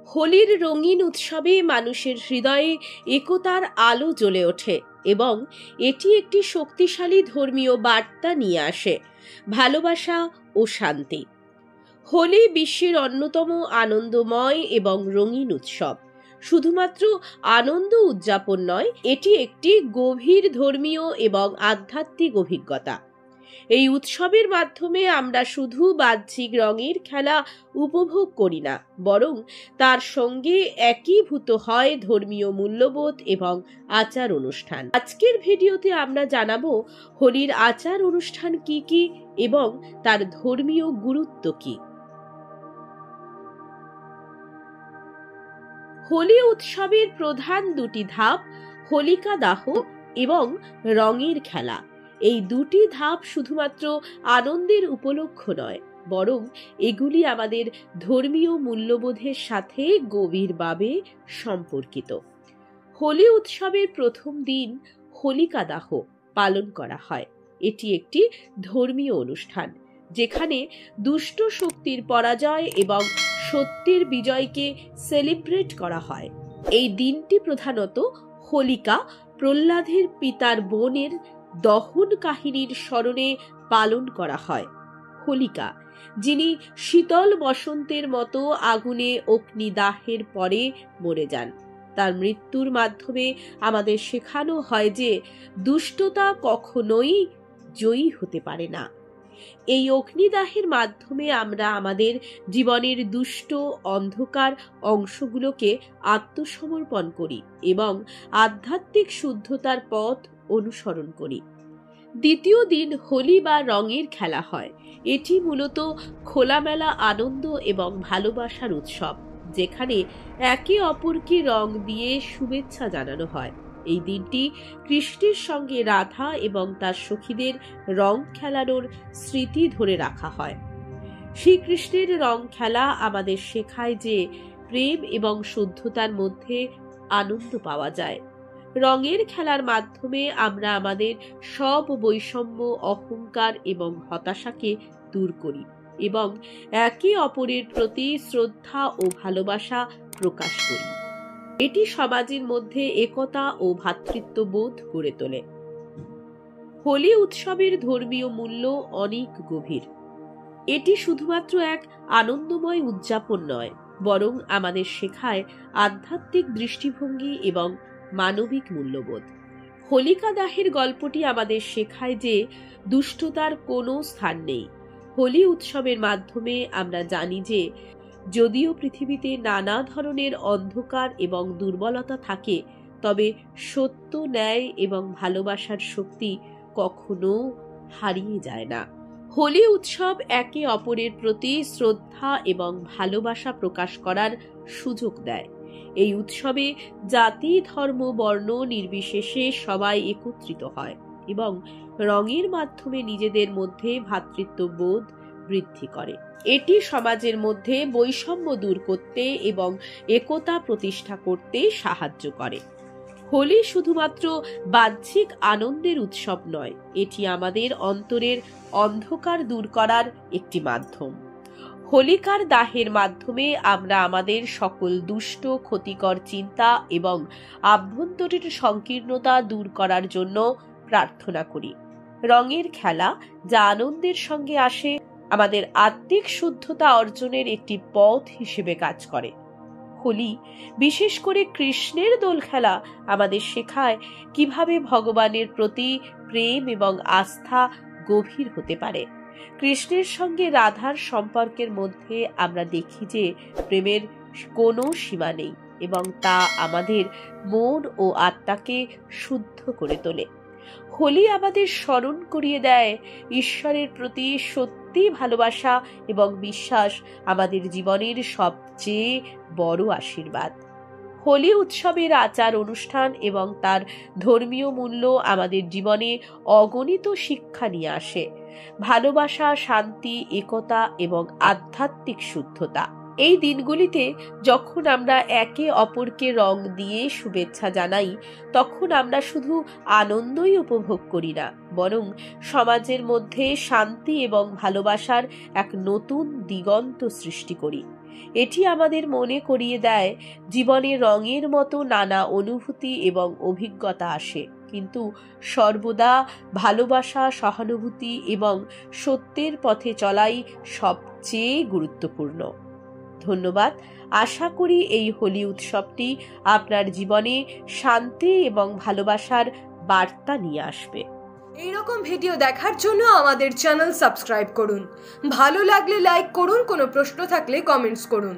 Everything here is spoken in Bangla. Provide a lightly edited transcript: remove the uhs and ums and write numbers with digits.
হোলির রঙিন উৎসবে মানুষের হৃদয়ে একতার আলো জ্বলে ওঠে এবং এটি একটি শক্তিশালী ধর্মীয় বার্তা নিয়ে আসে, ভালোবাসা ও শান্তি। হোলি বিশ্বের অন্যতম আনন্দময় এবং রঙিন উৎসব। শুধুমাত্র আনন্দ উদযাপন নয়, এটি একটি গভীর ধর্মীয় এবং আধ্যাত্মিক অভিজ্ঞতা। এই উৎসবের মাধ্যমে আমরা শুধু বাহ্যিক রঙের খেলা উপভোগ করি না, বরং তার সঙ্গে একীভূত হয় ধর্মীয় মূল্যবোধ এবং আচার অনুষ্ঠান। আজকের ভিডিওতে আমরা জানাবো হোলির আচার অনুষ্ঠান কি কি এবং তার ধর্মীয় গুরুত্ব কি। হোলি উৎসবের প্রধান দুটি ধাপ হোলিকা দাহ এবং রঙের খেলা। এই দুটি ধাপ শুধুমাত্র আনন্দের উপলক্ষ নয়, বরং এগুলি আমাদের ধর্মীয় মূল্যবোধের সাথে গভীরভাবে সম্পর্কিত। হোলি উৎসবের প্রথম দিন হোলিকা দাহ পালন করা হয়। এটি একটি ধর্মীয় অনুষ্ঠান যেখানে দুষ্ট শক্তির পরাজয় এবং সত্যের বিজয়কে সেলিব্রেট করা হয়। এই দিনটি প্রধানত হোলিকা, প্রহ্লাদের পিতার বোনের দহন কাহিনীর স্মরণে পালন করা হয়। হোলিকা, যিনি শীতল বসন্তের মতো আগুনে অগ্নিদাহের পরে মরে যান, তার মৃত্যুর মাধ্যমে আমাদের শেখানো হয় যে দুষ্টতা কখনোই জয়ী হতে পারে না। এই অগ্নিদাহের মাধ্যমে আমরা আমাদের জীবনের দুষ্ট অন্ধকার অংশগুলোকে আত্মসমর্পণ করি এবং আধ্যাত্মিক শুদ্ধতার পথ অনুসরণ করি। দ্বিতীয় দিন হোলি বা রঙের খেলা হয়। এটি মূলত খোলামেলা আনন্দ এবং ভালোবাসার উৎসব, যেখানে একে অপরকে রং দিয়ে শুভেচ্ছা জানানো হয়। এই দিনটি কৃষ্ণের সঙ্গে রাধা এবং তার সখীদের রং খেলানোর স্মৃতি ধরে রাখা হয়। শ্রীকৃষ্ণের রং খেলা আমাদের শেখায় যে প্রেম এবং শুদ্ধতার মধ্যে আনন্দ পাওয়া যায়। রঙের খেলার মাধ্যমে আমরা আমাদের সব বৈষম্য, অহংকার এবং হতাশাকে দূর করি এবং একে অপরের প্রতি শ্রদ্ধা ও ভালোবাসা প্রকাশ করি। এটি সমাজের মধ্যে একতা ও ভ্রাতৃত্ববোধ গড়ে তোলে। হোলি উৎসবের ধর্মীয় মূল্য অনেক গভীর। এটি শুধুমাত্র এক আনন্দময় উদযাপন নয়, বরং আমাদের শেখায় আধ্যাত্মিক দৃষ্টিভঙ্গি এবং মানবিক মূল্যবোধ। হোলিকা দাহের গল্পটি আমাদের শেখায় যে দুষ্টতার কোনো স্থান নেই। হোলি উৎসবের মাধ্যমে আমরা জানি যে যদিও পৃথিবীতে নানা ধরনের অন্ধকার এবং দুর্বলতা থাকে, তবে সত্য, ন্যায় এবং ভালোবাসার শক্তি কখনো হারিয়ে যায় না। হোলি উৎসব একে অপরের প্রতি শ্রদ্ধা এবং ভালোবাসা প্রকাশ করার সুযোগ দেয়। এই উৎসবে জাতি, ধর্ম, বর্ণ নির্বিশেষে সবাই একত্রিত হয় এবং রঙের মাধ্যমে নিজেদের মধ্যে ভ্রাতৃত্ববোধ বৃদ্ধি করে। এটি সমাজের মধ্যে বৈষম্য দূর করতে এবং একতা প্রতিষ্ঠা করতে সাহায্য করে। হোলি শুধুমাত্র বাহ্যিক আনন্দের উৎসব নয়, এটি আমাদের অন্তরের অন্ধকার দূর করার একটি মাধ্যম। হোলিকার দাহের মাধ্যমে আমরা আমাদের সকল দুষ্ট, ক্ষতিকর চিন্তা এবং আভ্যন্তরীণ সংকীর্ণতা দূর করার জন্য প্রার্থনা করি। রঙের খেলা, যা আনন্দের সঙ্গে আসে, আমাদের আত্মিক শুদ্ধতা অর্জনের একটি পথ হিসেবে কাজ করে। হোলি, বিশেষ করে কৃষ্ণের দোল খেলা, আমাদের শেখায় কিভাবে ভগবানের প্রতি প্রেম এবং আস্থা গভীর হতে পারে। কৃষ্ণের সঙ্গে রাধার সম্পর্কের মধ্যে আমরা দেখি যে প্রেমের কোনো সীমা নেই এবং তা আমাদের মন ও আত্মাকে শুদ্ধ করে তোলে। হোলি আমাদের স্মরণ করিয়ে দেয় ঈশ্বরের প্রতি সত্যি ভালোবাসা এবং বিশ্বাস আমাদের জীবনের সবচেয়ে বড় আশীর্বাদ। হোলি উৎসবের আচার অনুষ্ঠান এবং তার ধর্মীয় মূল্য আমাদের জীবনে অগণিত শিক্ষা নিয়ে আসে। ভালোবাসা, শান্তি, একতা এবং আধ্যাত্মিক শুদ্ধতা। এই দিনগুলিতে যখন আমরা একে অপরকে রং দিয়ে শুভেচ্ছা জানাই, তখন আমরা শুধু আনন্দই উপভোগ করি না, বরং সমাজের মধ্যে শান্তি এবং ভালোবাসার এক নতুন দিগন্ত সৃষ্টি করি। এটি আমাদের মনে করিয়ে দেয় জীবনে রঙের মতো নানা অনুভূতি এবং অভিজ্ঞতা আসে, কিন্তু সর্বদা ভালোবাসা, সহানুভূতি এবং সত্যের পথে চলাই সবচেয়ে গুরুত্বপূর্ণ। ধন্যবাদ। আশা করি এই হোলি উৎসবটি আপনার জীবনে শান্তি এবং ভালোবাসার বার্তা নিয়ে আসবে। এইরকম ভিডিও দেখার জন্য আমাদের চ্যানেল সাবস্ক্রাইব করুন। ভালো লাগলে লাইক করুন, কোনো প্রশ্ন থাকলে কমেন্টস করুন।